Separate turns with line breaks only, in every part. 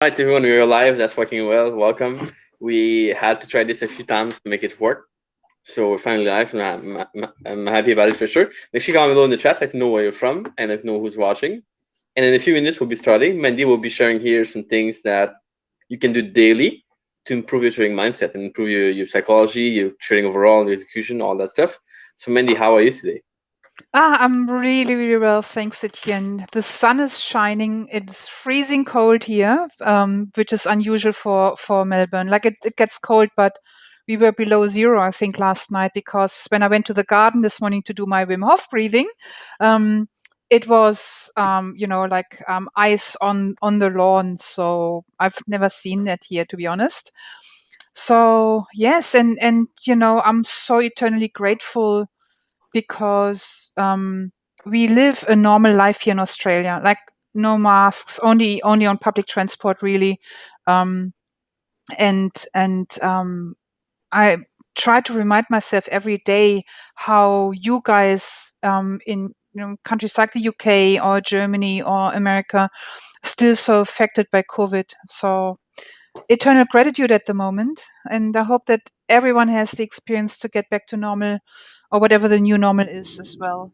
Hi to everyone, we're live. That's working well. Welcome. We had to try this a few times to make it work. So we're finally live, and I'm happy about it for sure. Make sure you comment below in the chat, let me know where you're from, and let me know who's watching. And in a few minutes, we'll be starting. Mandi will be sharing here some things that you can do daily to improve your trading mindset and improve your psychology, your trading overall, your execution, all that stuff. So Mandi, how are you today?
I'm really, really well, thanks, Etienne. The sun is shining. It's freezing cold here, which is unusual for Melbourne. Like it gets cold, but we were below zero, I think, last night because when I went to the garden this morning to do my Wim Hof breathing, um, it was, ice on the lawn. So I've never seen that here, to be honest. So yes, and I'm so eternally grateful because we live a normal life here in Australia, like no masks, only on public transport, really. Um, and I try to remind myself every day how you guys in countries like the UK or Germany or America still so affected by COVID. So eternal gratitude at the moment, and I hope that everyone has the experience to get back to normal or whatever the new normal is as well.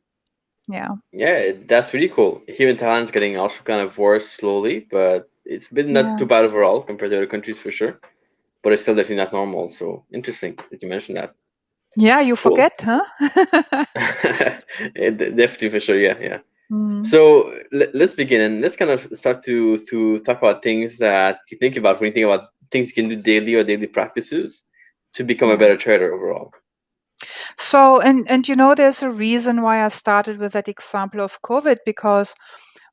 Yeah.
Yeah, that's really cool. Here in Thailand, it's getting also kind of worse slowly, but it's been not too
Yeah.
bad overall compared to other countries for sure. But it's still definitely not normal. So interesting that you mentioned that.
Yeah, you
Cool.
forget, huh?
Definitely for sure. Yeah, yeah.
Mm,
So let's begin and let's kind of start to talk about things that you think about when you think about things you can do daily or daily practices to become a
yeah.
better trader overall.
So, and there's a reason why I started with that example of COVID, because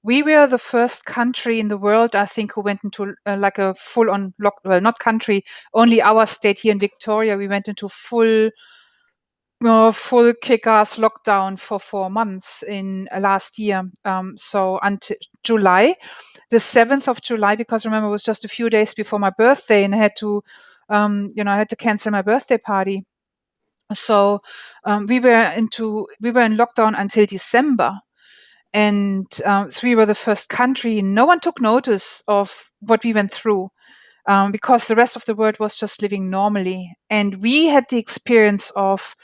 we were the first country in the world, I think, who went into like a full on lock, well, not country, only our state here in Victoria. We went into full kick-ass lockdown for 4 months in last year. So until July, the 7th of July, because remember, it was just a few days before my birthday and I had to, I had to cancel my birthday party. So we were in lockdown until December. And so we were the first country. No one took notice of what we went through because the rest of the world was just living normally. And we had the experience of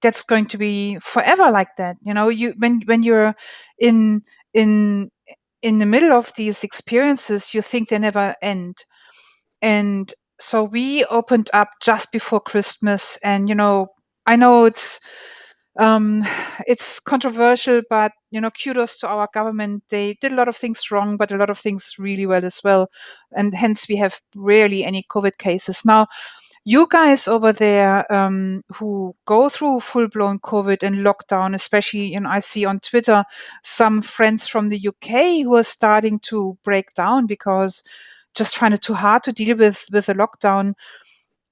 that's going to be forever like that. You when you're in in in the middle of these experiences, you think they never end. And so we opened up just before Christmas, and I know um, it's controversial, but kudos to our government. They did a lot of things wrong, but a lot of things really well as well, and hence we have rarely any COVID cases now. You guys over there who go through full blown COVID and lockdown, especially, I see on Twitter some friends from the UK who are starting to break down because just find it too hard to deal with a lockdown.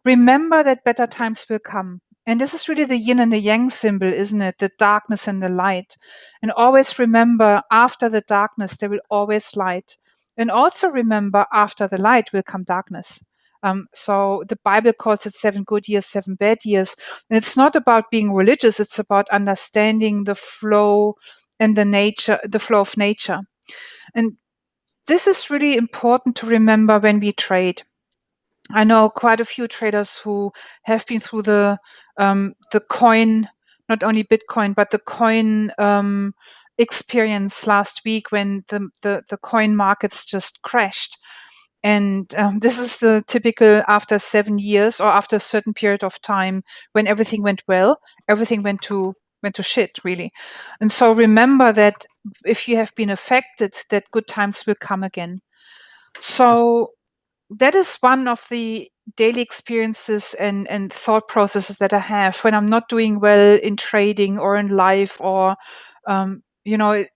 Remember that better times will come. And this is really the yin and the yang symbol, isn't it? The darkness and the light. And always remember, after the darkness, there will always light. And also remember, after the light will come darkness. So the Bible calls it 7 good years, 7 bad years. And it's not about being religious. It's about understanding the flow and the flow of nature. And this is really important to remember when we trade. I know quite a few traders who have been through the coin, not only Bitcoin, but the coin experience last week when the coin markets just crashed. And this is the typical after 7 years or after a certain period of time when everything went well, everything went to shit really. And so remember that if you have been affected, that good times will come again. So that is one of the daily experiences and thought processes that I have when I'm not doing well in trading or in life or, um, you know, it,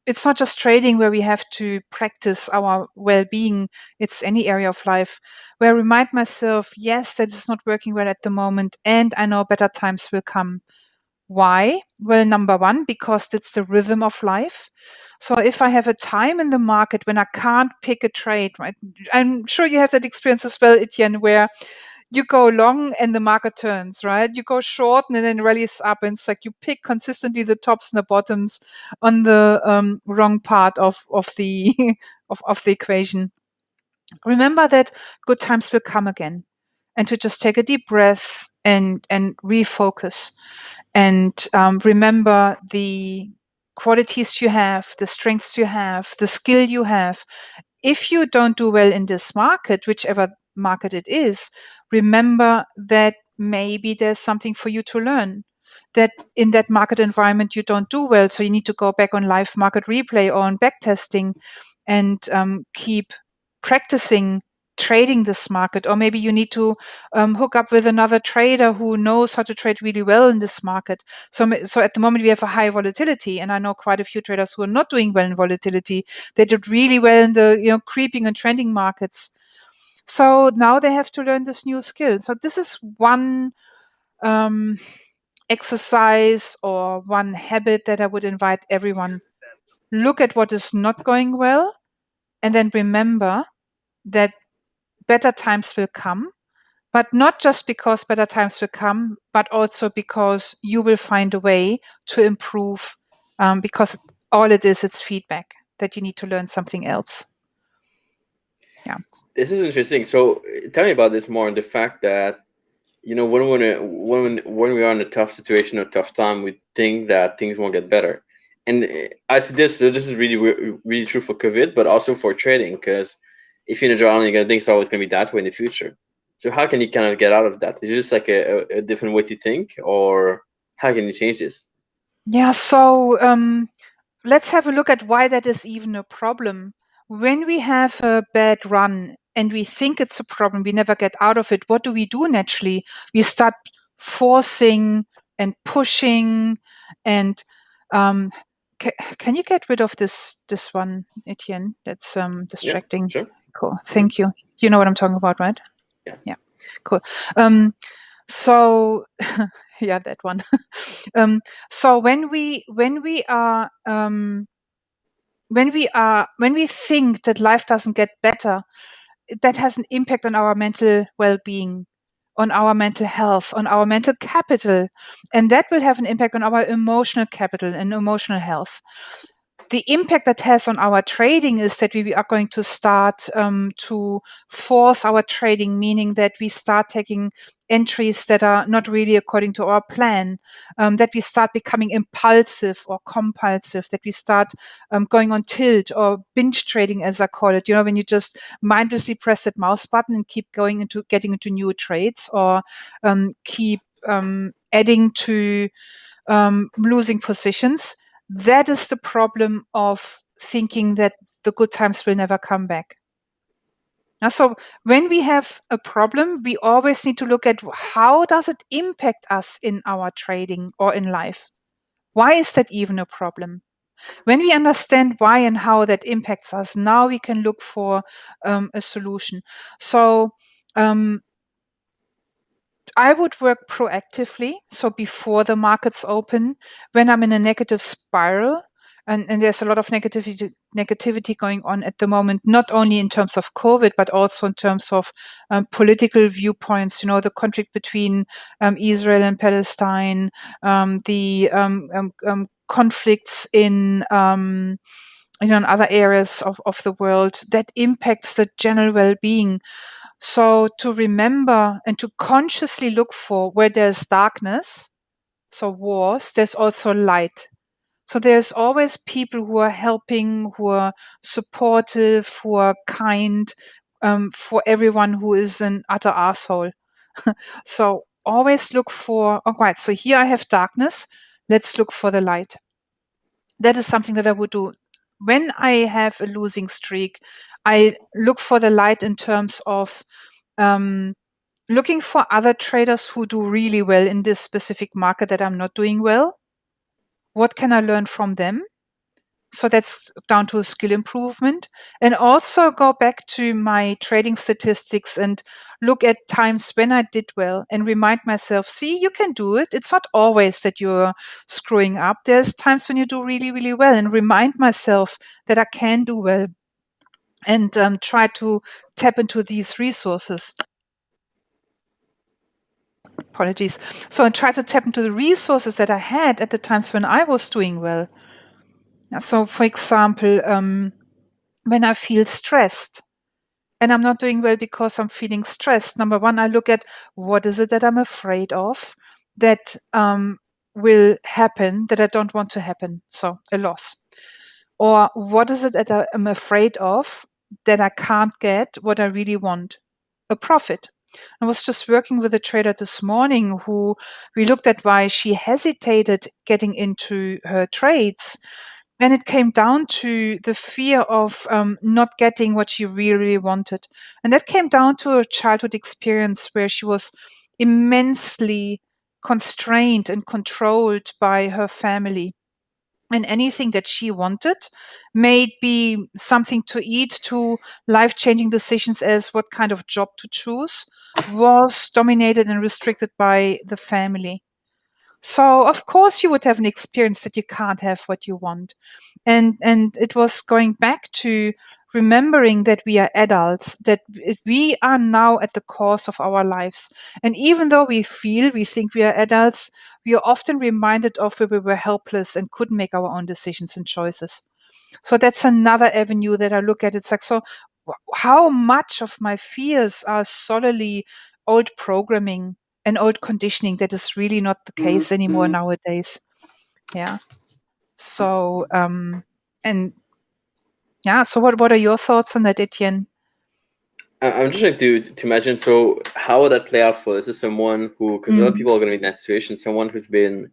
it's not just trading where we have to practice our well-being. It's any area of life where I remind myself, yes, that is not working well at the moment, and I know better times will come. Why? Well, number one, because it's the rhythm of life. So if I have a time in the market when I can't pick a trade, right? I'm sure you have that experience as well, Etienne, where you go long and the market turns, right? You go short and then rallies up, and it's like you pick consistently the tops and the bottoms on the wrong part of the of the equation. remember that good times will come again, and to just take a deep breath and refocus, and remember the qualities you have, the strengths you have, the skill you have. If you don't do well in this market, whichever market it is, remember that maybe there's something for you to learn, that in that market environment you don't do well, so you need to go back on live market replay or on backtesting and keep practicing trading this market. Or maybe you need to hook up with another trader who knows how to trade really well in this market. So at the moment we have a high volatility, and I know quite a few traders who are not doing well in volatility. They did really well in the creeping and trending markets. So now they have to learn this new skill. So this is one exercise or one habit that I would invite everyone. Look at what is not going well, and then remember that better times will come, but not just because better times will come, but also because you will find a way to improve, because all it is, it's feedback that you need to learn something else. Yeah.
This is interesting. So tell me about this more, and the fact that, when we are in a tough situation or tough time, we think that things won't get better. And I see this. So this is really true for COVID, but also for trading. Because if you're in a drawdown, you're gonna think it's always gonna be that way in the future. So how can you kind of get out of that? Is it just like a different way to think, or how can you change this?
Yeah. So let's have a look at why that is even a problem. When we have a bad run and we think it's a problem, we never get out of it. What do we do naturally? We start forcing and pushing and can you get rid of this one, Etienne? That's distracting.
Yeah, sure.
Cool. Thank you. You know what I'm talking about, right?
Yeah.
Yeah. Cool. So yeah, that one. So when we think that life doesn't get better, that has an impact on our mental well-being, on our mental health, on our mental capital, and that will have an impact on our emotional capital and emotional health. The impact that has on our trading is that we are going to start to force our trading, meaning that we start taking entries that are not really according to our plan, that we start becoming impulsive or compulsive, that we start going on tilt or binge trading, as I call it. When you just mindlessly press that mouse button and keep getting into new trades, or keep adding to losing positions. That is the problem of thinking that the good times will never come back. Now, so when we have a problem, we always need to look at how does it impact us in our trading or in life? Why is that even a problem? When we understand why and how that impacts us, now we can look for a solution. So I would work proactively. So before the markets open, when I'm in a negative spiral, and there's a lot of negativity going on at the moment, not only in terms of COVID, but also in terms of political viewpoints. The conflict between Israel and Palestine, the conflicts in other areas of the world that impacts the general well-being. So to remember and to consciously look for where there's darkness, so wars, there's also light. So there's always people who are helping, who are supportive, who are kind, for everyone who is an utter asshole. So always look for, all right, so here I have darkness. Let's look for the light. That is something that I would do. When I have a losing streak, I look for the light in terms of looking for other traders who do really well in this specific market that I'm not doing well. What can I learn from them? So that's down to a skill improvement. And also go back to my trading statistics and look at times when I did well and remind myself, see, you can do it. It's not always that you're screwing up. There's times when you do really, really well, and remind myself that I can do well, and try to tap into these resources. Apologies. So I try to tap into the resources that I had at the times when I was doing well. So, for example, when I feel stressed, And I'm not doing well because I'm feeling stressed. Number one, I look at what is it that I'm afraid of that will happen that I don't want to happen. So a loss. Or what is it that I'm afraid of that I can't get what I really want? A profit. I was just working with a trader this morning who we looked at why she hesitated getting into her trades. And it came down to the fear of not getting what she really wanted. And that came down to a childhood experience where she was immensely constrained and controlled by her family. And anything that she wanted, may be something to eat, to life changing decisions as what kind of job to choose, was dominated and restricted by the family. So of course you would have an experience that you can't have what you want. And it was going back to remembering that we are adults, that we are now at the course of our lives. And even though we think we are adults, we are often reminded of where we were helpless and couldn't make our own decisions and choices. So that's another avenue that I look at. It's like, so how much of my fears are solely old programming and old conditioning that is really not the case anymore nowadays. Yeah. So, and yeah, so what are your thoughts on that, Etienne?
I'm just trying to imagine. So how would that play out for? This is someone who, because a lot of
Mm.
people are going to be in that situation. Someone who's been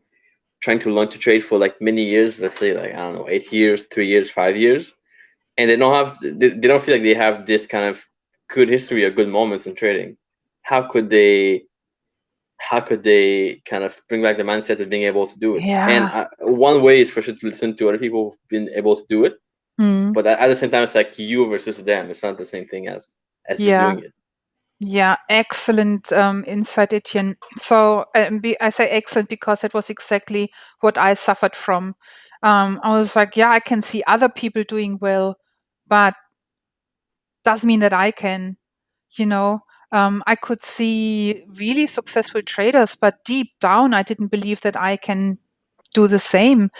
trying to learn to trade for like many years. Let's say like I don't know, 8 years, 3 years, 5 years, and they don't feel like they have this kind of good history or good moments in trading. How could they? How could they kind of bring back the mindset of being able to do it? And
Yeah.
one way is for sure to listen to other people who've been able to do it.
Mm.
But at the same time, it's like you versus them. It's not the same thing as you
Yeah.
doing it.
Yeah. Excellent insight, Etienne. So I say excellent because it was exactly what I suffered from. I was like, yeah, I can see other people doing well, but doesn't mean that I can. You know, I could see really successful traders, but deep down, I didn't believe that I can do the same.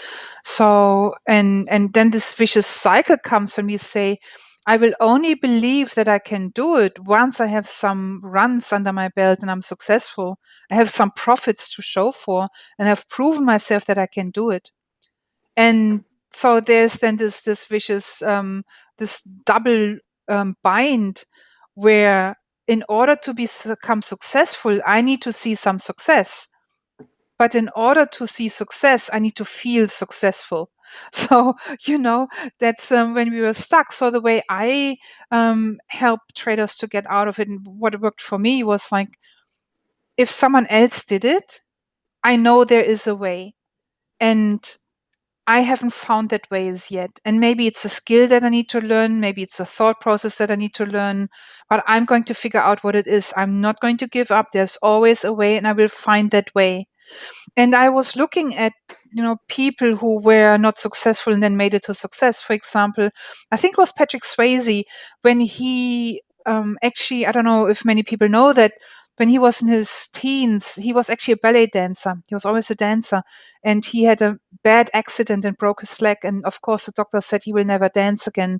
So, and then this vicious cycle comes when we say, I will only believe that I can do it once I have some runs under my belt and I'm successful. I have some profits to show for, and I've proven myself that I can do it. And so there's then this vicious this double bind where in order to become successful, I need to see some success. But in order to see success, I need to feel successful. So, that's when we were stuck. So the way I help traders to get out of it, and what worked for me was like, if someone else did it, I know there is a way. And I haven't found that way as yet. And maybe it's a skill that I need to learn. Maybe it's a thought process that I need to learn. But I'm going to figure out what it is. I'm not going to give up. There's always a way, and I will find that way. And I was looking at, people who were not successful and then made it to success. For example, I think it was Patrick Swayze when he actually, I don't know if many people know that when he was in his teens, he was actually a ballet dancer. He was always a dancer, and he had a bad accident and broke his leg. And of course, the doctor said he will never dance again.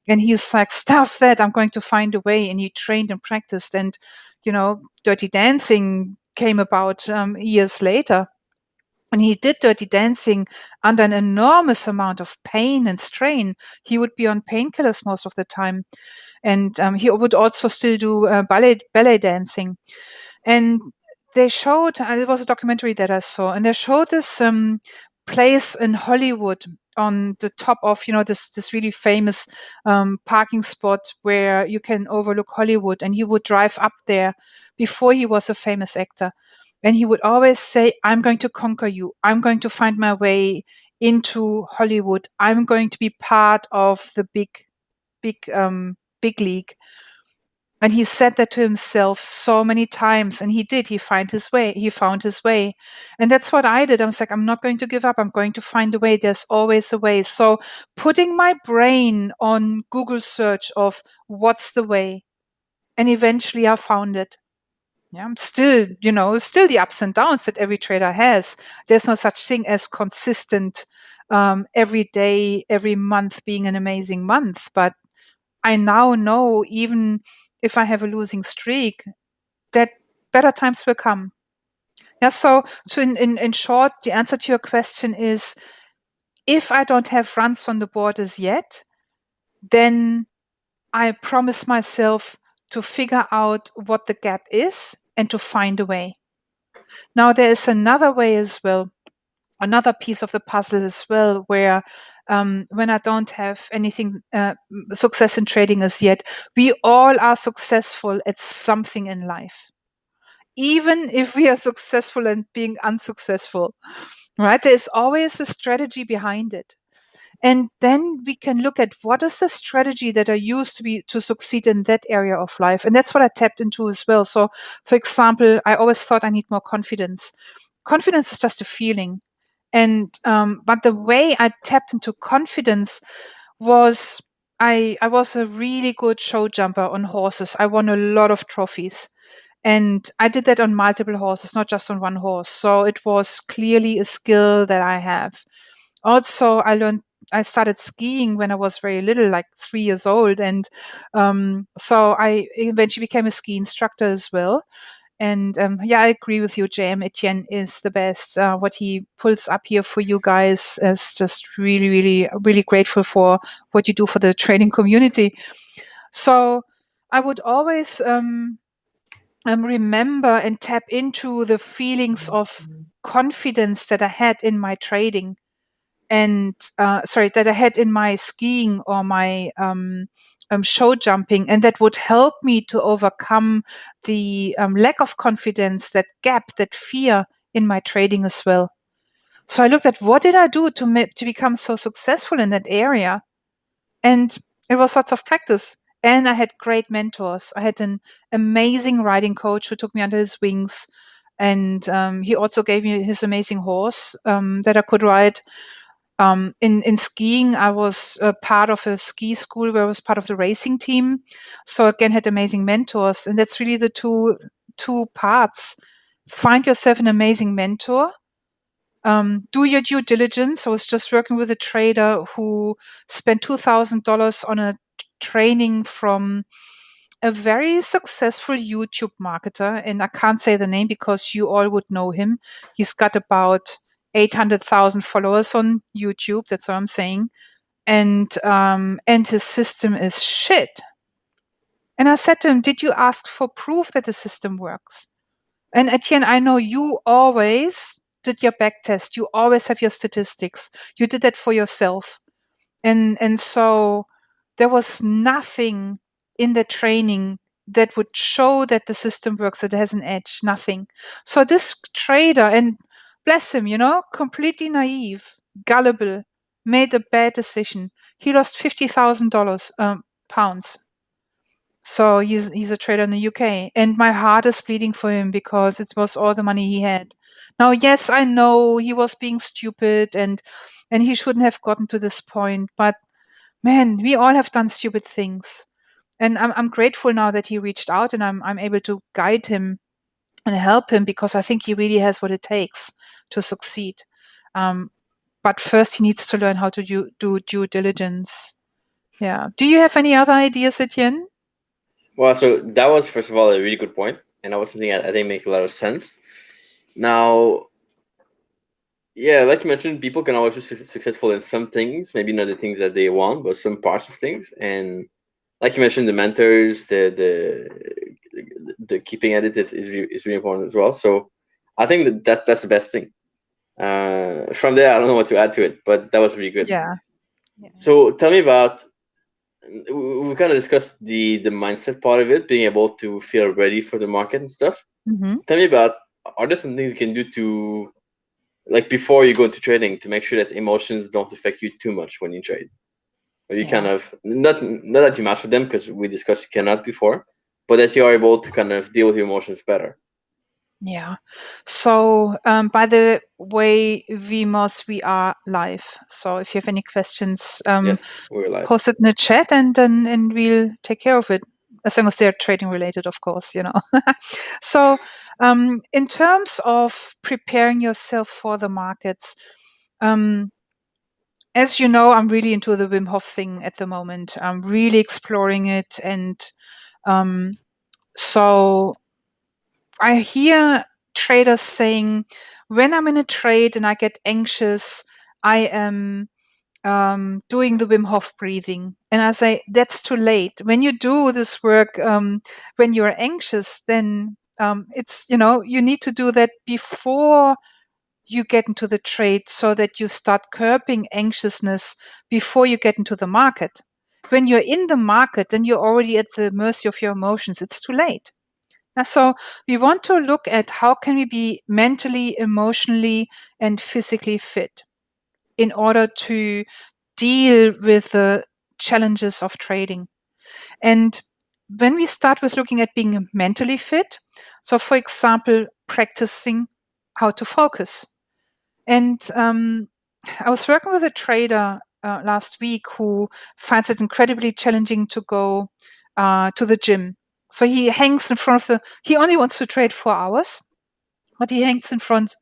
And he's like, stuff that, I'm going to find a way. And he trained and practiced. And, Dirty Dancing came about years later. And he did Dirty Dancing under an enormous amount of pain and strain. He would be on painkillers most of the time. And he would also still do ballet dancing. And they showed, it was a documentary that I saw, and they showed this place in Hollywood on the top of, this really famous parking spot where you can overlook Hollywood. And he would drive up there before he was a famous actor. And he would always say, I'm going to conquer you. I'm going to find my way into Hollywood. I'm going to be part of the big league. And he said that to himself so many times, and he did. He found his way. He found his way. And that's what I did. I was like, I'm not going to give up. I'm going to find a way. There's always a way. So putting my brain on Google search of what's the way, and eventually I found it. Yeah, I'm still, still the ups and downs that every trader has. There's no such thing as consistent every day, every month being an amazing month. But I now know, even if I have a losing streak, that better times will come. Yeah. So in short, the answer to your question is, if I don't have runs on the board as yet, then I promise myself to figure out what the gap is and to find a way. Now, there is another way as well, another piece of the puzzle as well, where when I don't have anything success in trading as yet, we all are successful at something in life. Even if we are successful and being unsuccessful, right? There is always a strategy behind it. And then we can look at what is the strategy that I use to succeed in that area of life. And that's what I tapped into as well. So, for example, I always thought I need more confidence. Confidence is just a feeling. And but the way I tapped into confidence was, I was a really good show jumper on horses. I won a lot of trophies. And I did that on multiple horses, not just on one horse. So it was clearly a skill that I have. Also, I started skiing when I was very little, like 3 years old. And so I eventually became a ski instructor as well. And yeah, I agree with you. JM Etienne is the best. What he pulls up here for you guys is just really, really, really grateful for what you do for the trading community. So I would always remember and tap into the feelings of confidence that I had in my trading, and that I had in my skiing or my show jumping, and that would help me to overcome the lack of confidence, that gap, that fear in my trading as well. So I looked at, what did I do to become so successful in that area, and it was lots of practice. And I had great mentors. I had an amazing riding coach who took me under his wings, and he also gave me his amazing horse that I could ride. In skiing, I was part of a ski school where I was part of the racing team. So again, had amazing mentors, and that's really the two parts. Find yourself an amazing mentor. Do your due diligence. I was just working with a trader who spent $2,000 on a training from a very successful YouTube marketer, and I can't say the name because you all would know him. He's got about 800,000 followers on YouTube. That's what I'm saying. And his system is shit. And I said to him, did you ask for proof that the system works? And Etienne, I know you always did your back test. You always have your statistics. You did that for yourself. And so there was nothing in the training that would show that the system works, that it has an edge, nothing. So this trader, and bless him, completely naive, gullible, made a bad decision. He lost $50,000 pounds. So he's a trader in the UK, and my heart is bleeding for him because it was all the money he had. Now, yes, I know he was being stupid, and he shouldn't have gotten to this point, but man, we all have done stupid things. And I'm grateful now that he reached out, and I'm able to guide him and help him, because I think he really has what it takes to succeed. But first, he needs to learn how to do due diligence. Yeah. Do you have any other ideas, Etienne?
Well, so that was, first of all, a really good point, and that was something I think makes a lot of sense. Now, yeah, like you mentioned, people can always be successful in some things, maybe not the things that they want, but some parts of things. And like you mentioned, the mentors, the keeping at it is really important as well. So I think that's the best thing. From there, I don't know what to add to it, but that was really good.
Yeah.
So tell me about, we kind of discussed the mindset part of it, being able to feel ready for the market and stuff.
Mm-hmm.
Tell me about, are there some things you can do to, like, before you go into trading, to make sure that emotions don't affect you too much when you trade? Or you kind of, not that you master them, because we discussed you cannot before, but that you are able to kind of deal with your emotions better.
Yeah. So, by the way, VMOS, we are live. So if you have any questions,
Yes, we're live.
post it in the chat, and we'll take care of it, as long as they're trading related, of course, So, in terms of preparing yourself for the markets, as you know, I'm really into the Wim Hof thing at the moment. I'm really exploring it. And so I hear traders saying, when I'm in a trade and I get anxious, I am doing the Wim Hof breathing. And I say, that's too late. When you do this work, when you're anxious, then it's, you need to do that before you get into the trade so that you start curbing anxiousness before you get into the market. When you're in the market, then you're already at the mercy of your emotions. It's too late. So we want to look at how can we be mentally, emotionally, and physically fit in order to deal with the challenges of trading. And when we start with looking at being mentally fit, so for example, practicing how to focus. And I was working with a trader last week who finds it incredibly challenging to go to the gym. So he hangs in front of he only wants to trade 4 hours, but he hangs in front,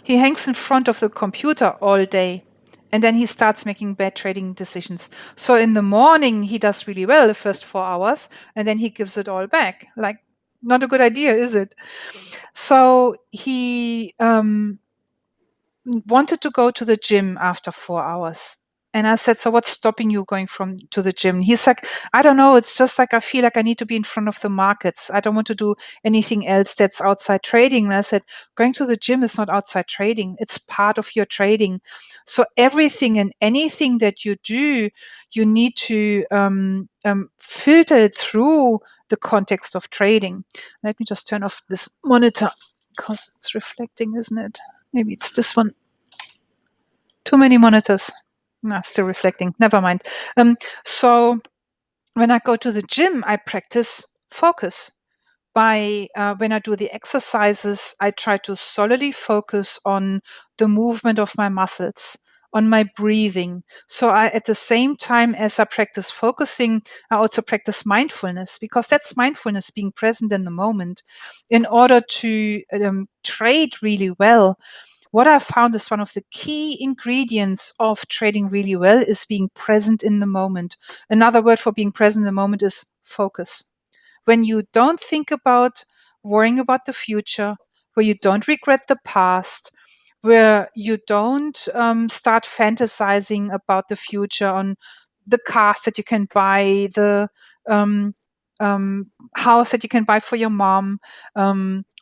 he hangs in front of the computer all day. And then he starts making bad trading decisions. So in the morning, he does really well the first 4 hours, and then he gives it all back. Like, not a good idea, is it? So he wanted to go to the gym after 4 hours. And I said, so what's stopping you going to the gym? He's like, I don't know. It's just like I feel like I need to be in front of the markets. I don't want to do anything else that's outside trading. And I said, going to the gym is not outside trading. It's part of your trading. So everything and anything that you do, you need to filter it through the context of trading. Let me just turn off this monitor because it's reflecting, isn't it? Maybe it's this one. Too many monitors. Still reflecting. Never mind. So when I go to the gym, I practice focus. When I do the exercises, I try to solidly focus on the movement of my muscles, on my breathing. So at the same time as I practice focusing, I also practice mindfulness, because that's mindfulness, being present in the moment. In order to trade really well, what I found is one of the key ingredients of trading really well is being present in the moment. Another word for being present in the moment is focus. When you don't think about worrying about the future, where you don't regret the past, where you don't start fantasizing about the future on the cars that you can buy, the um, house that you can buy for your mom,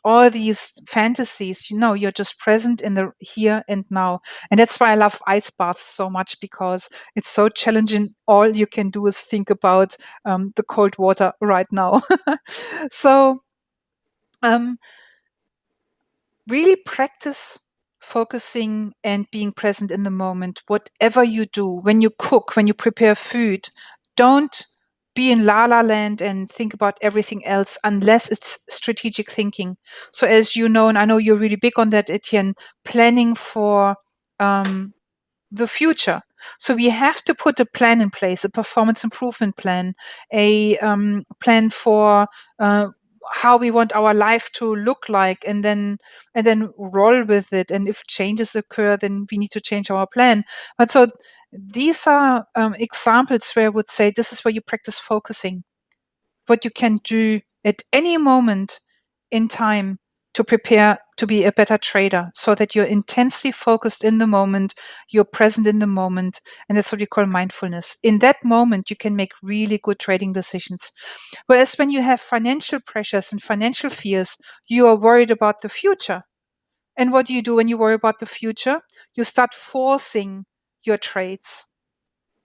all these fantasies, you're just present in the here and now. And that's why I love ice baths so much, because it's so challenging. All you can do is think about the cold water right now. So really practice focusing and being present in the moment. Whatever you do, when you cook, when you prepare food, don't be in la la land and think about everything else unless it's strategic thinking. So as you know, and I know you're really big on that, Etienne, planning for the future. So we have to put a plan in place, a performance improvement plan, a plan for how we want our life to look like, and then roll with it. And if changes occur, then we need to change our plan. But so these are examples where I would say this is where you practice focusing, what you can do at any moment in time to prepare to be a better trader, so that you're intensely focused in the moment, you're present in the moment. And that's what we call mindfulness. In that moment, you can make really good trading decisions. Whereas when you have financial pressures and financial fears, you are worried about the future. And what do you do when you worry about the future? You start forcing your trades.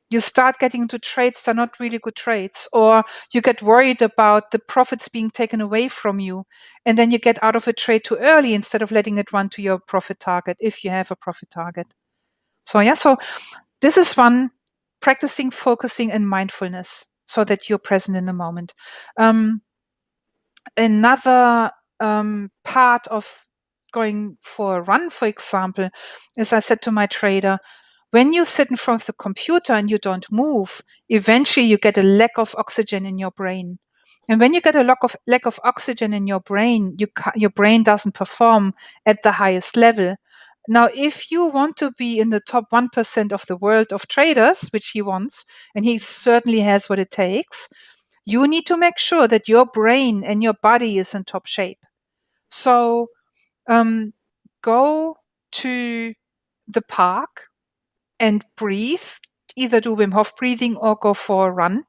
You start getting into trades that are not really good trades, or you get worried about the profits being taken away from you, and then you get out of a trade too early instead of letting it run to your profit target, if you have a profit target. So this is one, practicing focusing and mindfulness so that you're present in the moment. Another part of going for a run, for example, is I said to my trader, when you sit in front of the computer and you don't move, eventually you get a lack of oxygen in your brain. And when you get a lack of oxygen in your brain, your brain doesn't perform at the highest level. Now, if you want to be in the top 1% of the world of traders, which he wants, and he certainly has what it takes, you need to make sure that your brain and your body is in top shape. So go to the park and breathe, either do Wim Hof breathing or go for a run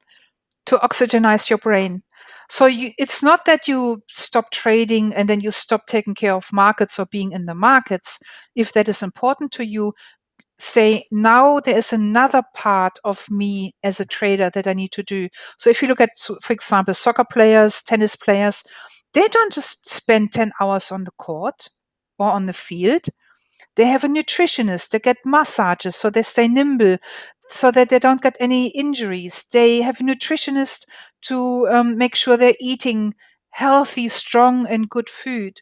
to oxygenize your brain. So it's not that you stop trading and then you stop taking care of markets or being in the markets. If that is important to you, say, now there is another part of me as a trader that I need to do. So if you look at, for example, soccer players, tennis players, they don't just spend 10 hours on the court or on the field. They have a nutritionist, they get massages so they stay nimble, so that they don't get any injuries. They have a nutritionist to make sure they're eating healthy, strong, and good food,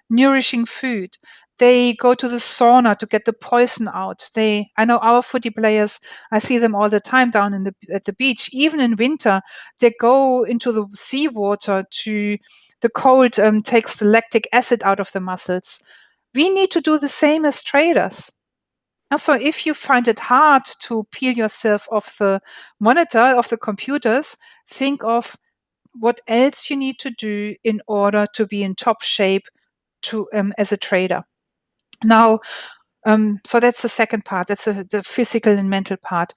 nourishing food. They go to the sauna to get the poison out. I know our footy players, I see them all the time down at the beach. Even in winter, they go into the seawater the cold takes the lactic acid out of the muscles. We need to do the same as traders. And so if you find it hard to peel yourself off the monitor, of the computers, think of what else you need to do in order to be in top shape as a trader. Now, so that's the second part. That's the physical and mental part.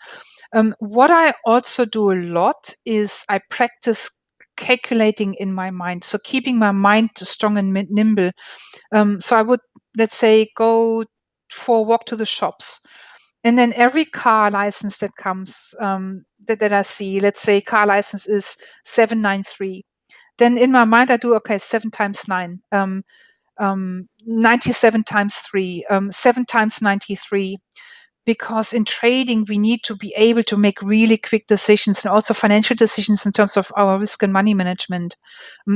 What I also do a lot is I practice calculating in my mind. So keeping my mind strong and nimble. So I would, let's say, go for a walk to the shops. And then every car license that comes, that I see, let's say car license is 793. Then in my mind, I do, okay, 7 times 9, 97 times 3, 7 times 93. Because in trading, we need to be able to make really quick decisions and also financial decisions in terms of our risk and money management.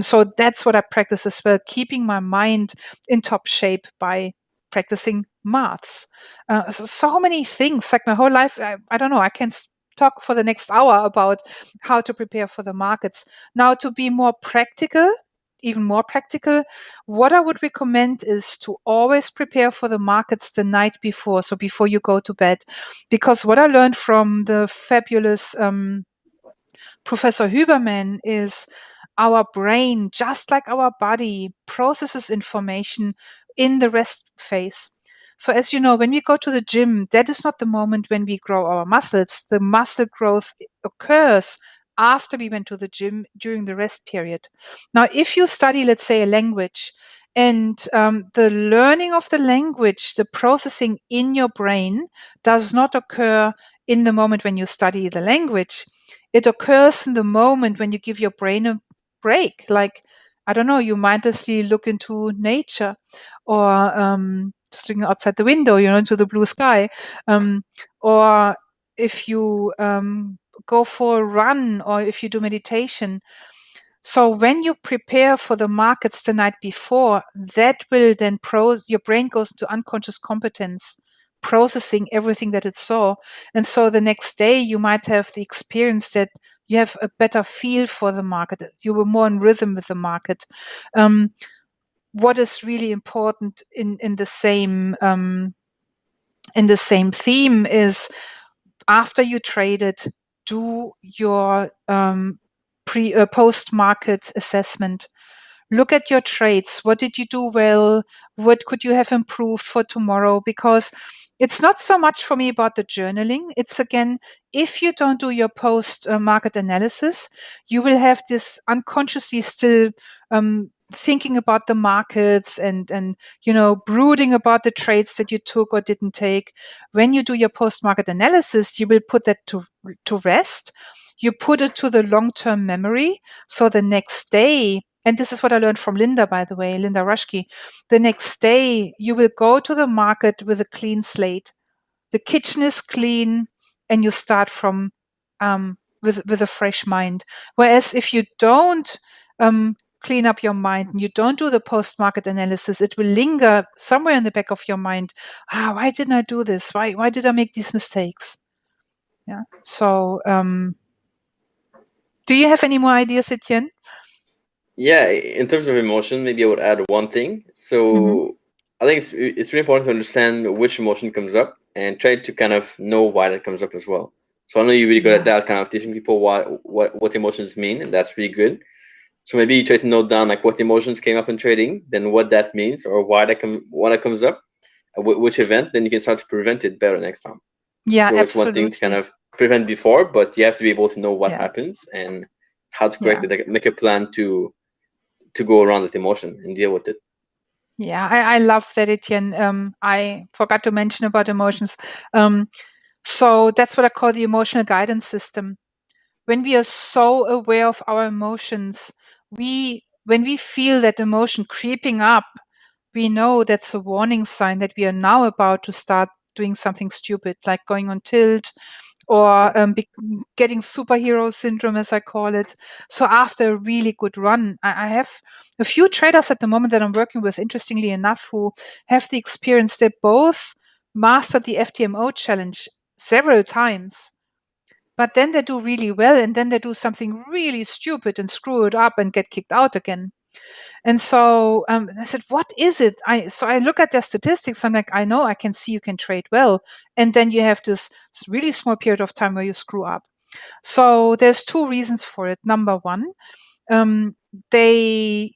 So that's what I practice as well, keeping my mind in top shape by practicing maths. So many things, like my whole life, I don't know, I can talk for the next hour about how to prepare for the markets. Now, to be more practical, even more practical, what I would recommend is to always prepare for the markets the night before, so before you go to bed. Because what I learned from the fabulous Professor Huberman is our brain, just like our body, processes information in the rest phase. So as you know, when we go to the gym, that is not the moment when we grow our muscles. The muscle growth occurs after we went to the gym during the rest period. Now, if you study, let's say, a language, and the learning of the language, the processing in your brain does not occur in the moment when you study the language. It occurs in the moment when you give your brain a break. Like, I don't know, you mindlessly look into nature, or just looking outside the window, into the blue sky. Or if you go for a run, or if you do meditation. So when you prepare for the markets the night before, that will then your brain goes into unconscious competence, processing everything that it saw. And so the next day you might have the experience that you have a better feel for the market. You were more in rhythm with the market. What is really important in the same theme is, after you traded, do your post-market assessment. Look at your trades. What did you do well? What could you have improved for tomorrow? Because it's not so much for me about the journaling. It's, again, if you don't do your post-market analysis, you will have this unconsciously still thinking about the markets and brooding about the trades that you took or didn't take. When you do your post-market analysis, you will put that to rest. You put it to the long-term memory. So the next day, and this is what I learned from Linda, by the way, Linda Rushke, the next day you will go to the market with a clean slate. The kitchen is clean, and you start from with a fresh mind. Whereas if you don't clean up your mind and you don't do the post-market analysis, it will linger somewhere in the back of your mind. Why didn't I do this? Why did I make these mistakes? Yeah. So do you have any more ideas, Etienne?
Yeah, in terms of emotion, maybe I would add one thing. So I think it's really important to understand which emotion comes up and try to kind of know why that comes up as well. So I know you're really good at that, kind of teaching people what emotions mean, and that's really good. So maybe you try to note down like what emotions came up in trading, then what that means or why that comes up, which event, then you can start to prevent it better next time.
Yeah,
So it's one thing to kind of prevent before, but you have to be able to know what happens and how to correct it, like, make a plan to go around that emotion and deal with it.
Yeah, I love that, Etienne. I forgot to mention about emotions. So that's what I call the emotional guidance system. When we are so aware of our emotions, when we feel that emotion creeping up, we know that's a warning sign that we are now about to start doing something stupid, like going on tilt or getting superhero syndrome, as I call it. So after a really good run, I have a few traders at the moment that I'm working with, interestingly enough, who have the experience. They both mastered the FTMO challenge several times, but then they do really well, and then they do something really stupid and screw it up and get kicked out again. And so I said, what is it? So I look at their statistics. I'm like, I know, I can see you can trade well. And then you have this really small period of time where you screw up. So there's two reasons for it. Number one, they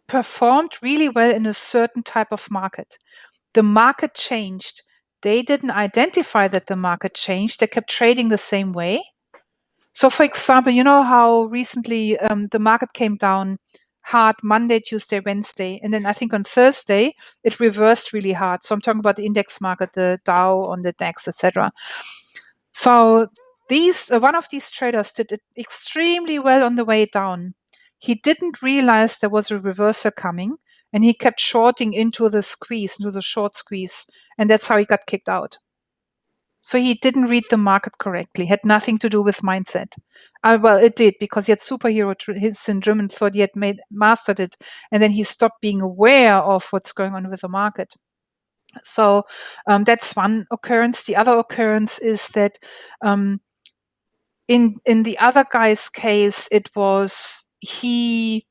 performed really well in a certain type of market. The market changed. They didn't identify that the market changed. They kept trading the same way. So, for example, you know how recently the market came down hard Monday, Tuesday, Wednesday, and then I think on Thursday it reversed really hard. So I'm talking about the index market, the Dow, on the DAX, etc. So these one of these traders did it extremely well on the way down. He didn't realize there was a reversal coming, and he kept shorting into the squeeze, into the short squeeze, and that's how he got kicked out. So he didn't read the market correctly. Had nothing to do with mindset. Well, it did, because he had superhero syndrome and thought he had mastered it, and then he stopped being aware of what's going on with the market. So that's one occurrence. The other occurrence is that in the other guy's case, it was he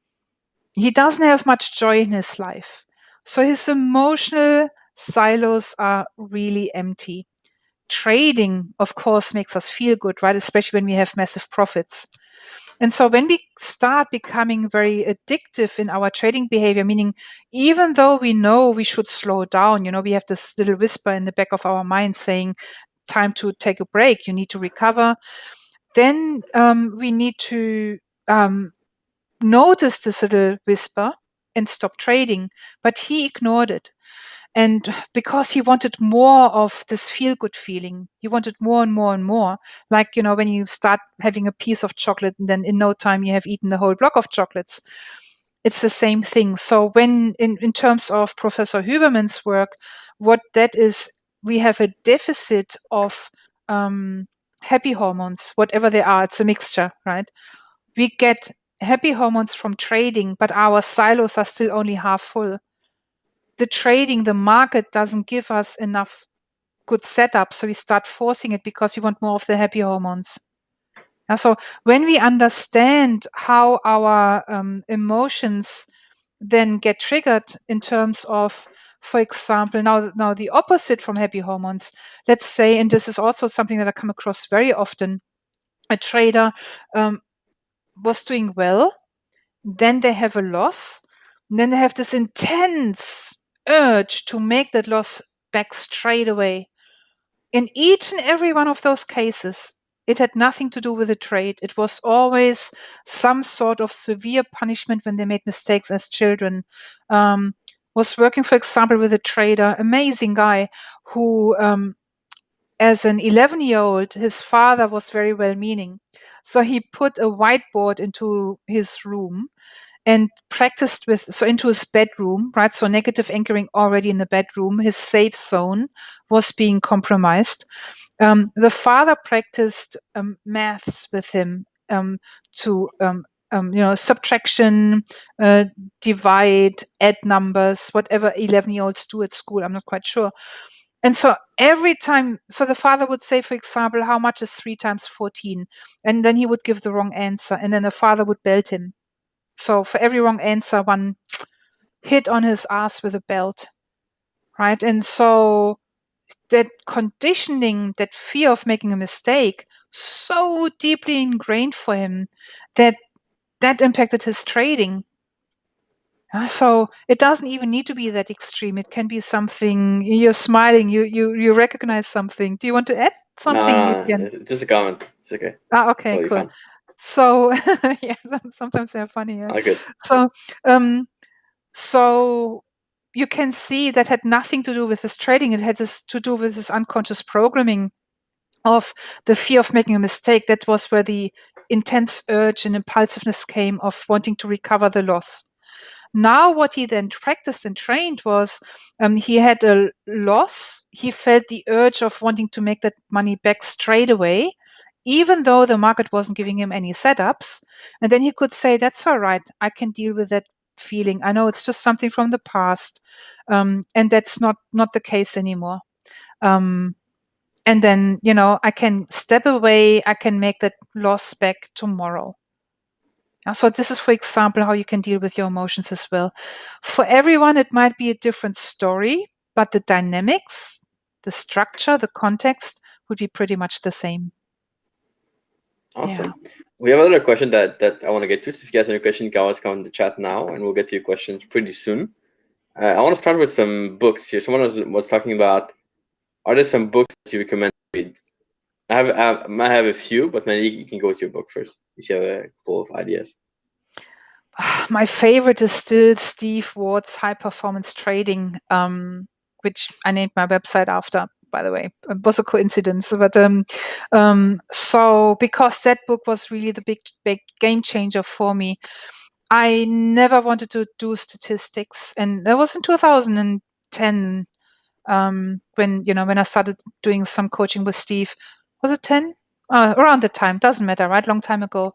doesn't have much joy in his life, so his emotional silos are really empty. Trading, of course, makes us feel good, right? Especially when we have massive profits. And so when we start becoming very addictive in our trading behavior, meaning even though we know we should slow down, we have this little whisper in the back of our mind saying, time to take a break, you need to recover. Then we need to notice this little whisper and stop trading. But he ignored it. And because he wanted more of this feel good feeling, he wanted more and more and more. Like, when you start having a piece of chocolate and then in no time you have eaten the whole block of chocolates. It's the same thing. So when in terms of Professor Huberman's work, what that is, we have a deficit of happy hormones, whatever they are. It's a mixture, right? We get happy hormones from trading, but our silos are still only half full. The trading, the market doesn't give us enough good setup. So we start forcing it because we want more of the happy hormones. And so when we understand how our emotions then get triggered in terms of, for example, now the opposite from happy hormones, let's say, and this is also something that I come across very often, a trader was doing well, then they have a loss, and then they have this intense urge to make that loss back straight away. In each and every one of those cases, it had nothing to do with the trade. It was always some sort of severe punishment when they made mistakes as children. Was working, for example, with a trader, amazing guy, who, as an 11-year-old, his father was very well-meaning. So he put a whiteboard into his room and practiced into his bedroom, right? So negative anchoring already in the bedroom. His safe zone was being compromised. The father practiced maths with him to subtraction, divide, add numbers, whatever 11-year-olds do at school. I'm not quite sure. And so every time, so the father would say, for example, how much is 3 times 14? And then he would give the wrong answer. And then the father would belt him. So for every wrong answer, one hit on his ass with a belt. right? And so that conditioning, that fear of making a mistake, so deeply ingrained for him that impacted his trading. So it doesn't even need to be that extreme. It can be something. You're smiling. You recognize something. Do you want to add something, Etienne?
No, just a comment. It's okay. It's
Okay,
totally
cool.
fine.
So yeah, sometimes they're funny. Yeah.
All good.
So so you can see that had nothing to do with his trading. It had to do with his unconscious programming of the fear of making a mistake. That was where the intense urge and impulsiveness came of wanting to recover the loss. Now, what he then practiced and trained was he had a loss. He felt the urge of wanting to make that money back straight away, even though the market wasn't giving him any setups. And then he could say, that's all right. I can deal with that feeling. I know it's just something from the past. And that's not the case anymore. And then, I can step away. I can make that loss back tomorrow. So this is, for example, how you can deal with your emotions as well. For everyone, it might be a different story, but the dynamics, the structure, the context would be pretty much the same.
Awesome.
Yeah.
We have another question that I want to get to. So if you guys have any question, you can always come in the chat now, and we'll get to your questions pretty soon. I want to start with some books here. Someone was talking about, are there some books that you recommend to read? I might have a few, but maybe you can go with your book first if you have a couple of ideas.
My favorite is still Steve Ward's High Performance Trading, which I named my website after, by the way. It was a coincidence. But so because that book was really the big game changer for me. I never wanted to do statistics, and that was in 2010 when I started doing some coaching with Steve. Was it 10? Around the time, doesn't matter, right? Long time ago.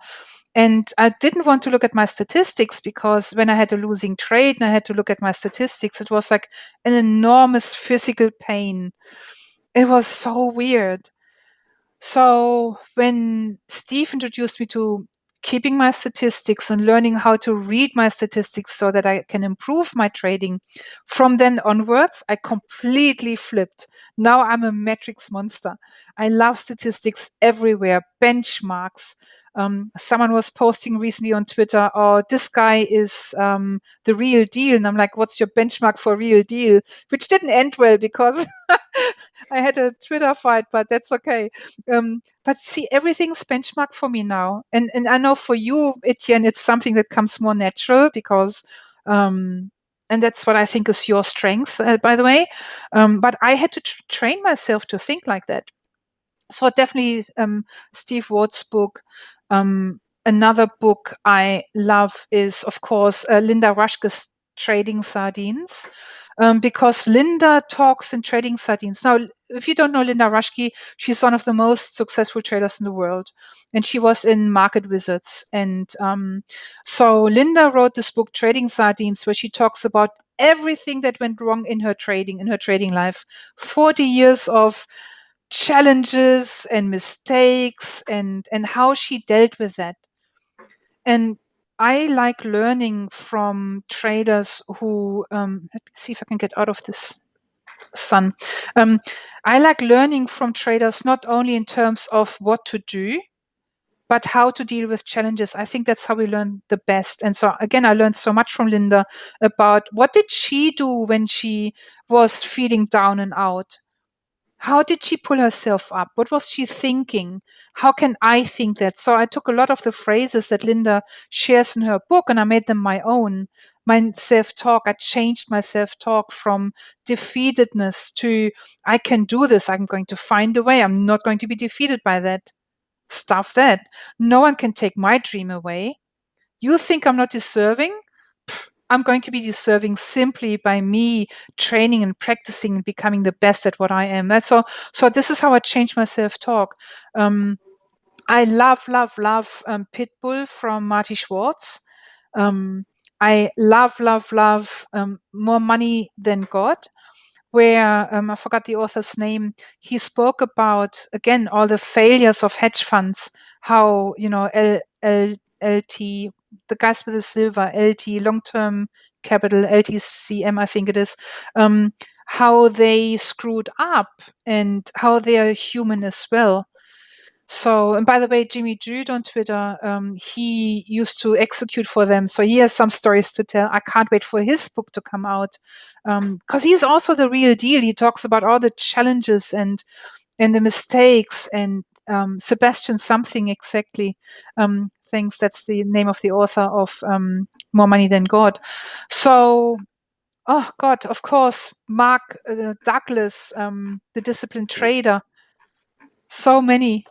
And I didn't want to look at my statistics because when I had a losing trade and I had to look at my statistics, it was like an enormous physical pain. It was so weird. So when Steve introduced me to keeping my statistics and learning how to read my statistics so that I can improve my trading, from then onwards, I completely flipped. Now I'm a metrics monster. I love statistics everywhere, benchmarks. Someone was posting recently on Twitter, oh, this guy is the real deal. And I'm like, what's your benchmark for real deal? Which didn't end well because I had a Twitter fight, but that's okay. But see, everything's benchmark for me now. And I know for you, Etienne, it's something that comes more natural because, and that's what I think is your strength, by the way. But I had to train myself to think like that. So definitely Steve Ward's book. Another book I love is, of course, Linda Rushke's Trading Sardines, because Linda talks in Trading Sardines. Now, if you don't know Linda Rushke, she's one of the most successful traders in the world, and she was in Market Wizards. And so Linda wrote this book, Trading Sardines, where she talks about everything that went wrong in her trading life. 40 years of challenges and mistakes and how she dealt with that. And I like learning from traders who let me see if I can get out of this sun. I like learning from traders not only in terms of what to do, but how to deal with challenges. I think that's how we learn the best. And so again, I learned so much from Linda about what did she do when she was feeling down and out. How did she pull herself up? What was she thinking? How can I think that? So I took a lot of the phrases that Linda shares in her book and I made them my own. My self-talk, I changed my self-talk from defeatedness to I can do this. I'm going to find a way. I'm not going to be defeated by that. Stuff that. No one can take my dream away. You think I'm not deserving? I'm going to be deserving simply by me training and practicing and becoming the best at what I am. That's so. So this is how I change my self-talk. I love Pitbull from Marty Schwartz. I love More Money Than God, where I forgot the author's name. He spoke about again all the failures of hedge funds. How LT, the guys with the silver, LT, long term capital, LTCM, I think it is. how they screwed up and how they are human as well. So, and by the way, Jimmy Jude on Twitter, he used to execute for them. So he has some stories to tell. I can't wait for his book to come out, because he's also the real deal. He talks about all the challenges and the mistakes and Sebastian something exactly. Thanks. That's the name of the author of More Money Than God. So, oh God, of course, Mark Douglas, the disciplined trader. So many.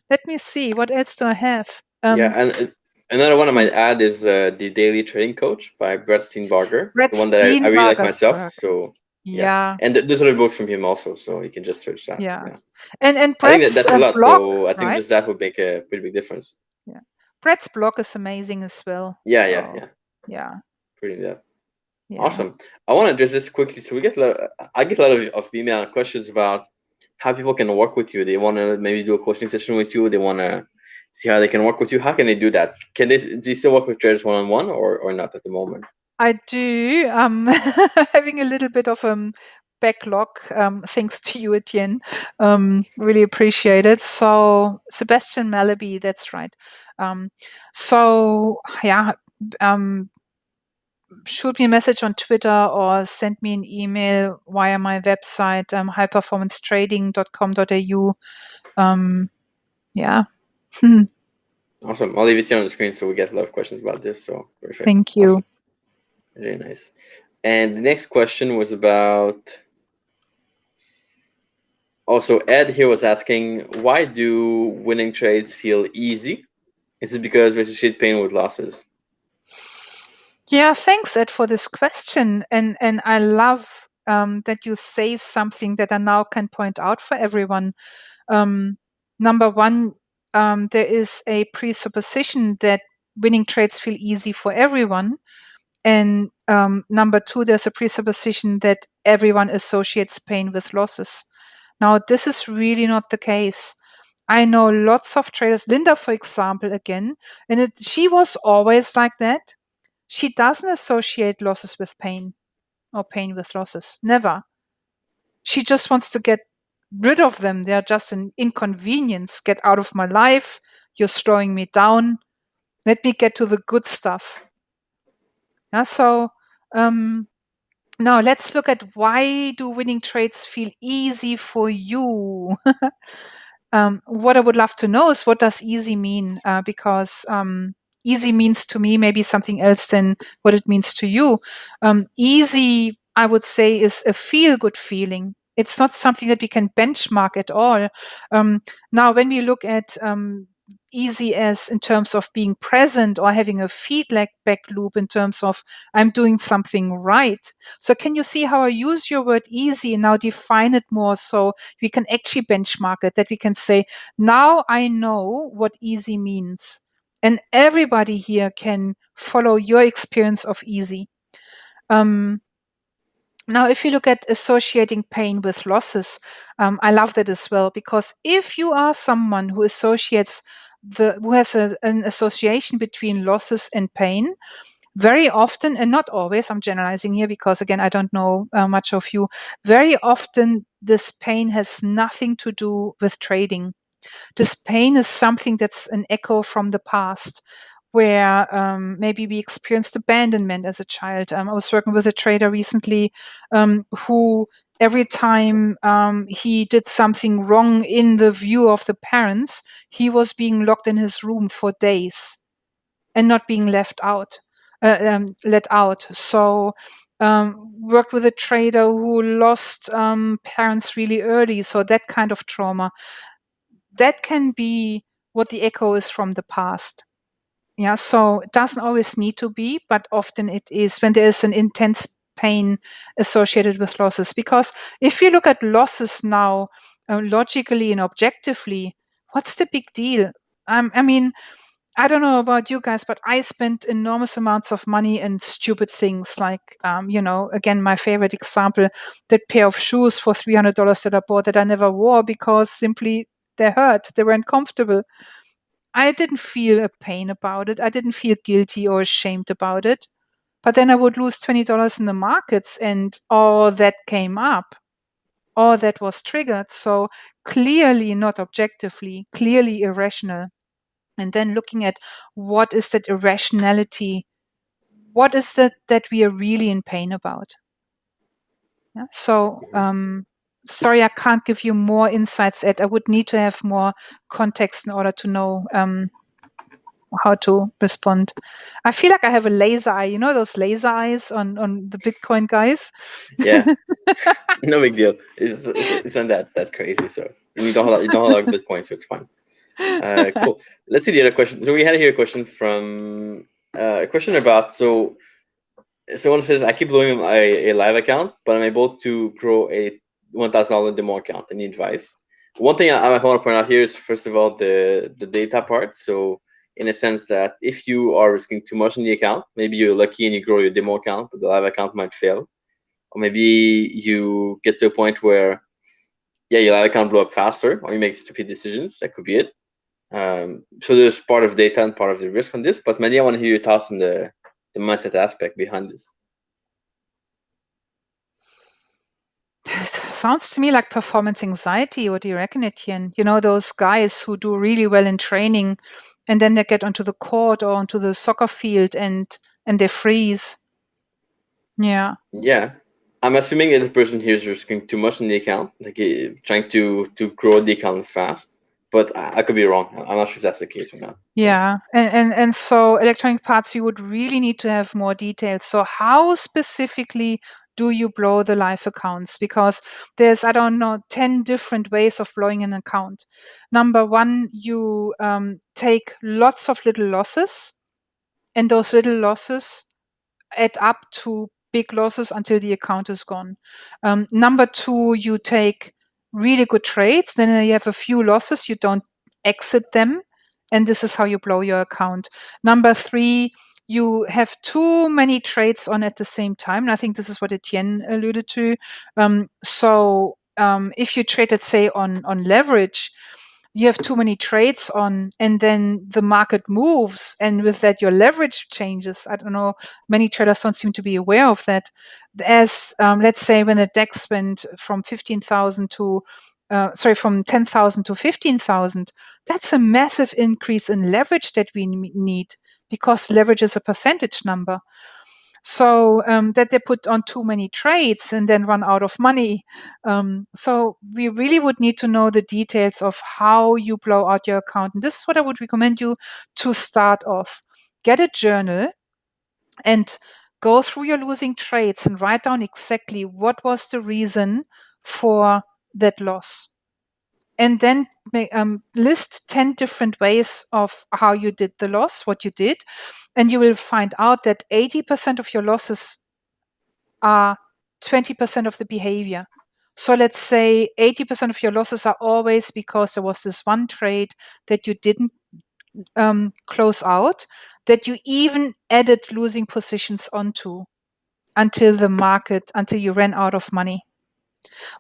Let me see. What else do I have?
Yeah, and another one I might add is the Daily Trading Coach by Brett Steenbarger,
Brett
the one that I really like
Steenbarger's
myself.
work.
So yeah,
Yeah,
and there's other books from him also, so you can just search that.
yeah.
Yeah,
And
I think
Brett's
that's a lot.
blog,
So I think
right?
just that would make a pretty big difference.
Yeah. Brett's blog is amazing as well.
Yeah,
So
yeah.
yeah,
Pretty that.
yeah.
Awesome. I want to address this quickly. So we get a lot. I get a lot of email questions about how people can work with you. They want to maybe do a coaching session with you. They want to see how they can work with you. How can they do that? Can they? Do you still work with traders one on one or not at the moment?
I do. Having a little bit of backlog, thanks to you, Etienne. Really appreciate it. So Sebastian Malaby, that's right. So yeah, shoot me a message on Twitter or send me an email via my website, highperformancetrading.com.au. Yeah.
Awesome. I'll leave it here on the screen so we get a lot of questions about this. So perfect.
Thank you.
Awesome. Very nice. And the next question was about. Also, Ed here was asking, why do winning trades feel easy? Is it because we associate pain with losses?
Yeah, thanks, Ed, for this question. And I love that you say something that I now can point out for everyone. Number one, there is a presupposition that winning trades feel easy for everyone. And number two, there's a presupposition that everyone associates pain with losses. Now, this is really not the case. I know lots of traders, Linda, for example, again, and she was always like that. She doesn't associate losses with pain or pain with losses. Never. She just wants to get rid of them. They're just an inconvenience. Get out of my life. You're slowing me down. Let me get to the good stuff. Yeah, so now let's look at, why do winning trades feel easy for you? What I would love to know is, what does easy mean? Because easy means to me maybe something else than what it means to you. Easy, I would say, is a feel-good feeling. It's not something that we can benchmark at all. Now, when we look at easy as in terms of being present or having a feedback loop in terms of I'm doing something right. So can you see how I use your word easy and now define it more so we can actually benchmark it, that we can say, now I know what easy means. And everybody here can follow your experience of easy. Now, if you look at associating pain with losses, I love that as well, because if you are someone who associates who has an association between losses and pain, very often, and not always, I'm generalizing here because again, I don't know much of you, very often this pain has nothing to do with trading. This pain is something that's an echo from the past, where maybe we experienced abandonment as a child. I was working with a trader recently who, every time he did something wrong in the view of the parents, he was being locked in his room for days and not being let out. So worked with a trader who lost parents really early. So that kind of trauma, that can be what the echo is from the past. Yeah, so it doesn't always need to be, but often it is when there is an intense pain associated with losses. Because if you look at losses now, logically and objectively, what's the big deal? I mean, I don't know about you guys, but I spent enormous amounts of money in stupid things like, again, my favorite example, that pair of shoes for $300 that I bought that I never wore because simply they hurt. They weren't comfortable. I didn't feel a pain about it. I didn't feel guilty or ashamed about it. but then I would lose $20 in the markets, and all that came up, all that was triggered. So clearly not objectively, clearly irrational. And then looking at what is that irrationality, what is that we are really in pain about. Yeah? So sorry, I can't give you more insights, Ed. I would need to have more context in order to know how to respond. I feel like I have a laser eye. You know those laser eyes on the Bitcoin guys?
Yeah, no big deal. It's not that crazy. So you don't have a lot of Bitcoin, so it's fine. Cool. Let's see the other question. So we had here a question from a question about someone says, I keep blowing a live account, but I'm able to grow a $1,000 demo account. I need advice. One thing I want to point out here is, first of all, the data part. So in a sense that if you are risking too much in the account, maybe you're lucky and you grow your demo account, but the live account might fail. Or maybe you get to a point where, yeah, your live account blow up faster, or you make stupid decisions. That could be it. So there's part of data and part of the risk on this. But Mandi, I want to hear your thoughts on the mindset aspect behind this.
Sounds to me like performance anxiety. What do you reckon, Etienne? You know, those guys who do really well in training and then they get onto the court or onto the soccer field and they freeze. Yeah.
Yeah. I'm assuming that the person here is risking too much in the account, like trying to grow the account fast. But I could be wrong. I'm not sure if that's the case or not.
Yeah. And so electronic parts, we would really need to have more details. So how specifically do you blow the live accounts? Because there's, I don't know, 10 different ways of blowing an account. Number one, you take lots of little losses, and those little losses add up to big losses until the account is gone. Number two, you take really good trades, then you have a few losses, you don't exit them, and this is how you blow your account. Number three, you have too many trades on at the same time. And I think this is what Etienne alluded to. So if you trade, let's say, on leverage, you have too many trades on, and then the market moves, and with that your leverage changes. I don't know, many traders don't seem to be aware of that. As let's say when the DAX went from 15,000 to from 10,000 to 15,000, that's a massive increase in leverage that we need, because leverage is a percentage number. So that they put on too many trades and then run out of money. So we really would need to know the details of how you blow out your account. And this is what I would recommend you to start off. Get a journal and go through your losing trades and write down exactly what was the reason for that loss. And then list 10 different ways of how you did the loss, what you did. And you will find out that 80% of your losses are 20% of the behavior. So let's say 80% of your losses are always because there was this one trade that you didn't close out, that you even added losing positions onto until you ran out of money.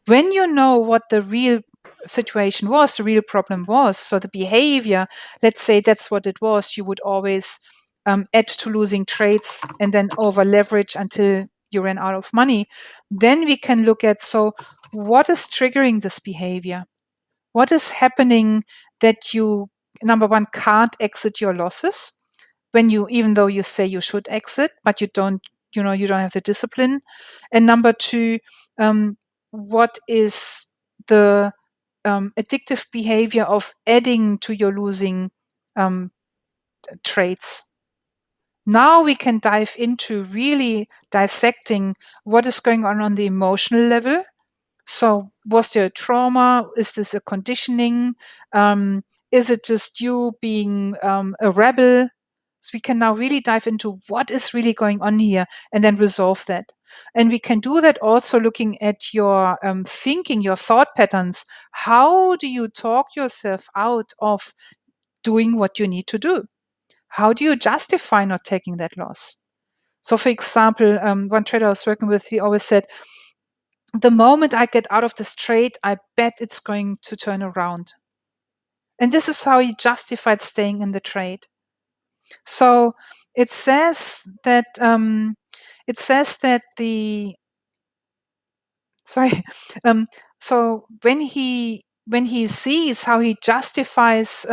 When you know what the real situation was, the real problem was, so the behavior, let's say that's what it was, you would always add to losing trades and then over leverage until you ran out of money. Then we can look at, so what is triggering this behavior? What is happening that you, number one, can't exit your losses when you, even though you say you should exit, but you don't have the discipline. And number two, what is the addictive behavior of adding to your losing trades? Now we can dive into really dissecting what is going on the emotional level. So was there a trauma? Is this a conditioning? Is it just you being a rebel? So we can now really dive into what is really going on here and then resolve that. And we can do that also looking at your thinking, your thought patterns. How do you talk yourself out of doing what you need to do? How do you justify not taking that loss? So, for example, one trader I was working with, he always said, the moment I get out of this trade, I bet it's going to turn around. And this is how he justified staying in the trade. So it says that the sorry. So when he sees how he justifies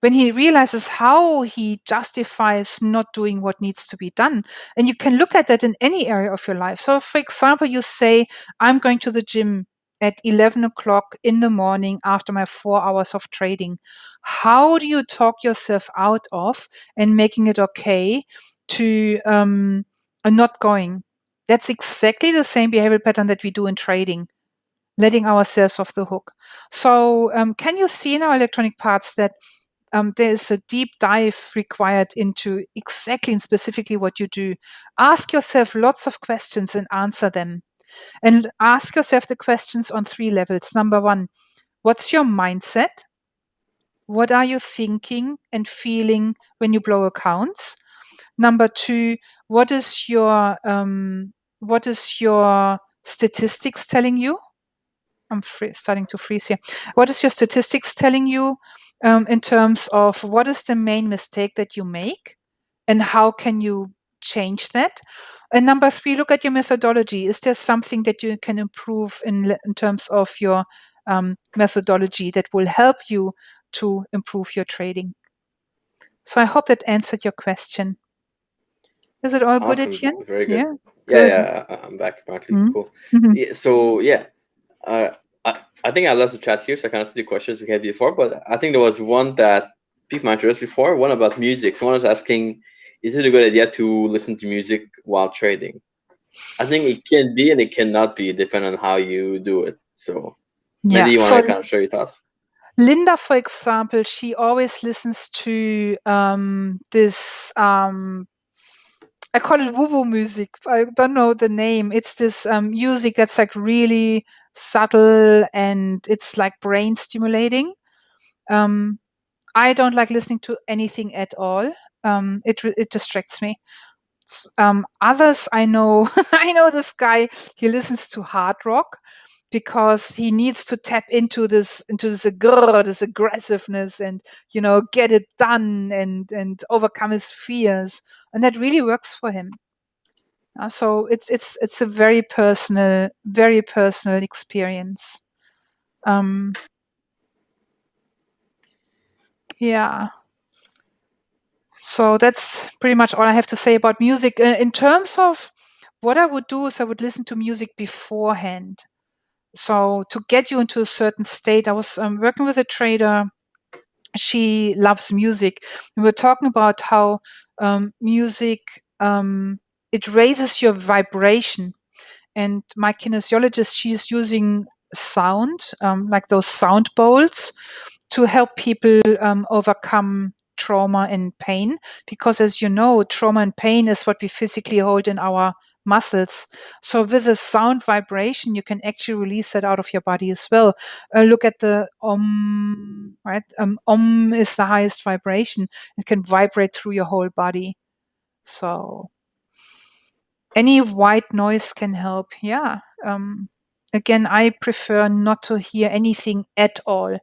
when he realizes how he justifies not doing what needs to be done. And you can look at that in any area of your life. So, for example, you say, I'm going to the gym at 11 o'clock in the morning after my 4 hours of trading. How do you talk yourself out of and making it okay to not going? That's exactly the same behavioral pattern that we do in trading, letting ourselves off the hook. So, can you see in our electronic parts that there is a deep dive required into exactly and specifically what you do? Ask yourself lots of questions and answer them. And ask yourself the questions on 3 levels. Number 1, what's your mindset? What are you thinking and feeling when you blow accounts? Number 2, what is your statistics telling you? I'm starting to freeze here. What is your statistics telling you in terms of what is the main mistake that you make and how can you change that? And number 3, look at your methodology. Is there something that you can improve in terms of your methodology that will help you to improve your trading? So I hope that answered your question. Is it all good,
Awesome.
Etienne?
Very good.
Yeah,
Yeah,
good.
yeah, I'm back apparently.
Mm.
Cool. Yeah, so yeah, uh, I think I lost the chat here, so I can't see the questions we had before. But I think there was one that piqued my interest before. One about music. Someone was asking, is it a good idea to listen to music while trading? I think it can be and it cannot be, depending on how you do it. So, Mandy,
Yeah.
you want
So
to kind of share your thoughts?
Linda, for example, she always listens to this. I call it woo-woo music. I don't know the name. It's this music that's like really subtle and it's like brain stimulating. Um, I don't like listening to anything at all. It distracts me. Others I know, I know this guy. He listens to hard rock because he needs to tap this aggressiveness and get it done and overcome his fears, and that really works for him. So it's a very personal experience. Yeah. So that's pretty much all I have to say about music. In terms of what I would do is I would listen to music beforehand. So to get you into a certain state, I was working with a trader. She loves music. We were talking about how music it raises your vibration. And my kinesiologist, she is using sound, like those sound bowls, to help people overcome trauma and pain. Because as you know, trauma and pain is what we physically hold in our muscles. So with a sound vibration, you can actually release that out of your body as well. Look at the right? Is the highest vibration. It can vibrate through your whole body. So any white noise can help. Yeah. Again, I prefer not to hear anything at all.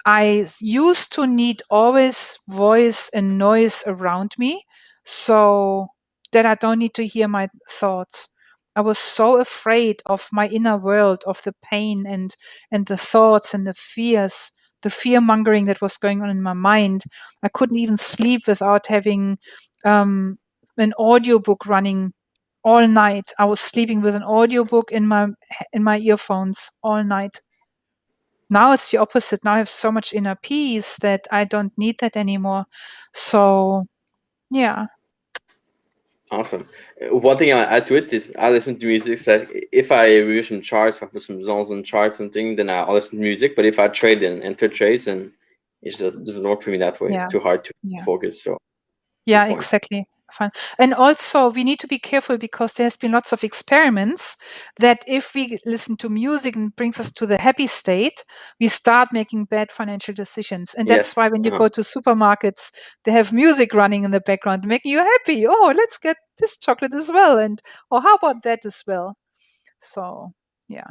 I used to need always voice and noise around me so that I don't need to hear my thoughts. I was so afraid of my inner world, of the pain and the thoughts and the fears, the fear mongering that was going on in my mind. I couldn't even sleep without having an audiobook running all night. I was sleeping with an audiobook in my earphones all night. Now it's the opposite. Now I have so much inner peace that I don't need that anymore. So yeah.
Awesome. One thing I add to it is I listen to music. So if I review some charts, if I put some zones on charts and things, then I'll listen to music. But if I trade and enter trades, and it just doesn't work for me that way. It's
Yeah.
too hard to
Yeah.
focus. So
Yeah,
good point.
exactly. Fine. And also, we need to be careful because there's been lots of experiments that if we listen to music and brings us to the happy state, we start making bad financial decisions. And that's
Yes.
why when you go to supermarkets, they have music running in the background, making you happy. Oh, let's get this chocolate as well. And oh, how about that as well? So, yeah.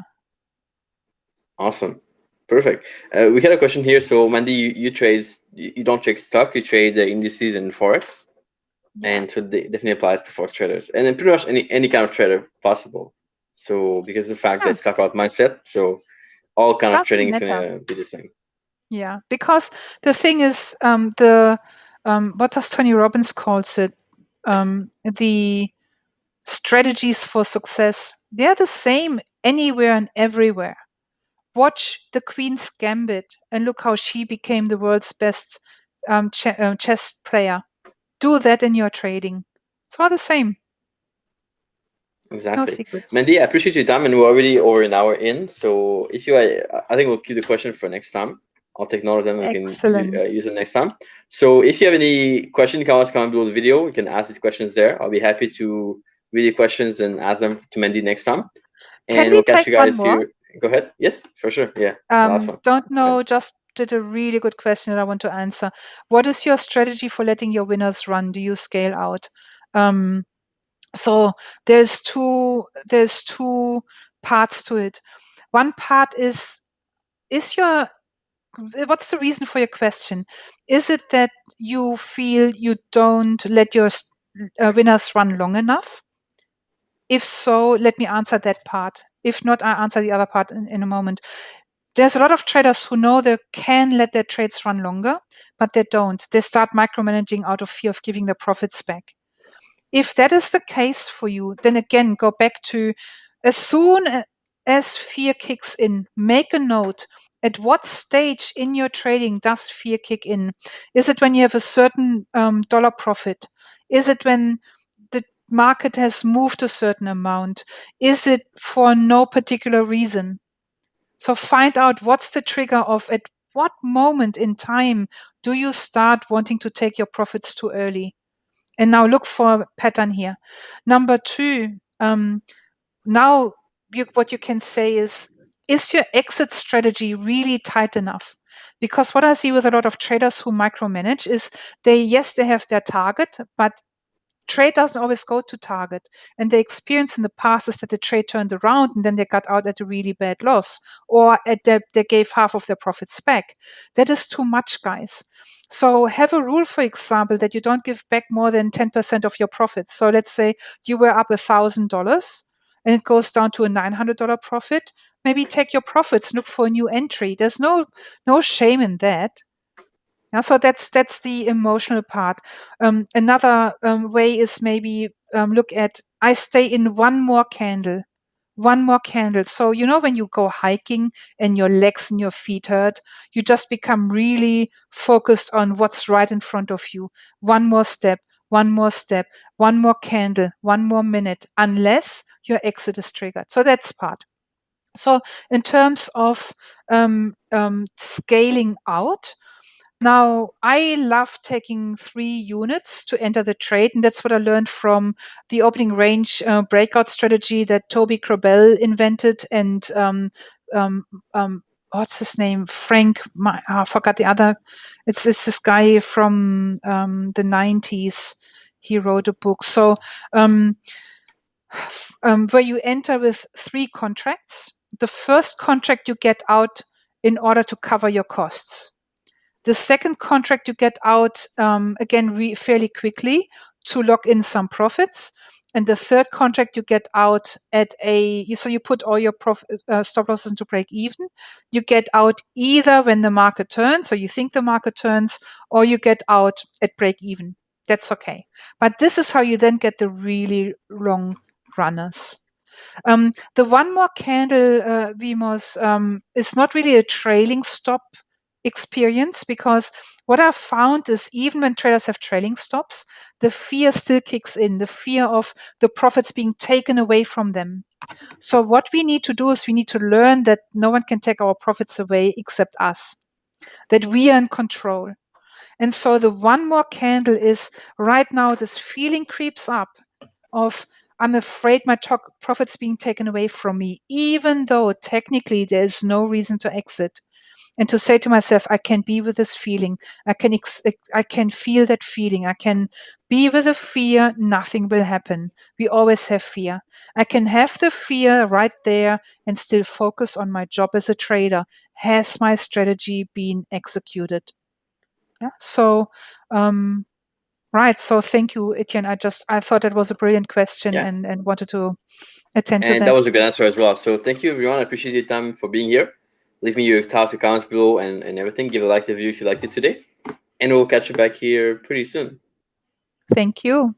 Awesome. Perfect. We had a question here. So Mandi, you trade, you don't trade stock, you trade the indices and Forex.
Yeah.
And so it definitely applies to Forex traders and then pretty much any kind of trader possible. So because of the fact that you talk about mindset, so all kind of
Doesn't
trading is
matter.
gonna be the same.
Yeah, because the thing is, what does Tony Robbins calls it? The strategies for success. They're the same anywhere and everywhere. Watch the Queen's Gambit and look how she became the world's best chess player. Do that in your trading. It's all the same. No
Exactly.
secrets.
Mandy, I appreciate your time, and we're already over an hour in. So if you, I think we'll keep the question for next time. I'll take note of them. We can use it next time. So if you have any question, you can always comment below the video. You can ask these questions there. I'll be happy to read your questions and ask them to Mandy next time. And we'll catch you guys here. Go ahead. Yes, for sure. Yeah. Last one.
Don't know, just did a really good question that I want to answer. What is your strategy for letting your winners run? Do you scale out? So there's two parts to it. One part is your, what's the reason for your question? Is it that you feel you don't let your winners run long enough? If so, let me answer that part. If not, I answer the other part in a moment. There's a lot of traders who know they can let their trades run longer, but they don't. They start micromanaging out of fear of giving their profits back. If that is the case for you, then again, go back to as soon as fear kicks in, make a note. At what stage in your trading does fear kick in? Is it when you have a certain dollar profit? Is it when the market has moved a certain amount? Is it for no particular reason? So find out what's the trigger of at what moment in time do you start wanting to take your profits too early? And now look for a pattern here. Number two, now what you can say is your exit strategy really tight enough? Because what I see with a lot of traders who micromanage is they have their target, but trade doesn't always go to target. And the experience in the past is that the trade turned around and then they got out at a really bad loss, or they gave half of their profits back. That is too much, guys. So have a rule, for example, that you don't give back more than 10% of your profits. So let's say you were up $1,000 and it goes down to a $900 profit. Maybe take your profits, look for a new entry. There's no shame in that. Yeah, so that's the emotional part. Another way is maybe look at, I stay in one more candle. So, when you go hiking and your legs and your feet hurt, you just become really focused on what's right in front of you. One more step, one more step, one more candle, one more minute, unless your exit is triggered. So that's part. So in terms of scaling out, now, I love taking 3 units to enter the trade, and that's what I learned from the opening range breakout strategy that Toby Crobell invented, and what's his name? Frank, I forgot the other. It's this guy from the 90s. He wrote a book. So where you enter with 3 contracts. The first contract you get out in order to cover your costs. The second contract you get out again fairly quickly to lock in some profits. And the third contract you get out so you put all your stop losses into break even. You get out either when the market turns, or you think the market turns, or you get out at break even. That's okay. But this is how you then get the really long runners. The one more candle, Vimos, is not really a trailing stop experience, because what I've found is even when traders have trailing stops, the fear still kicks in, the fear of the profits being taken away from them. So what we need to do is we need to learn that no one can take our profits away except us, that we are in control. And so the one more candle is right now this feeling creeps up of I'm afraid my profits being taken away from me, even though technically there is no reason to exit. And to say to myself, I can be with this feeling. I can feel that feeling. I can Be with the fear, nothing will happen. We always have fear. I can have the fear right there and still focus on my job as a trader. Has my strategy been executed? Yeah. So, right. So thank you, Etienne. I thought that was a brilliant question
Yeah.
and wanted to attend to
And
that.
that was a good answer as well. So thank you, everyone. I appreciate your time for being here. Leave me your thoughts and comments below and everything. Give a like to the video if you liked it today. And we'll catch you back here pretty soon.
Thank you.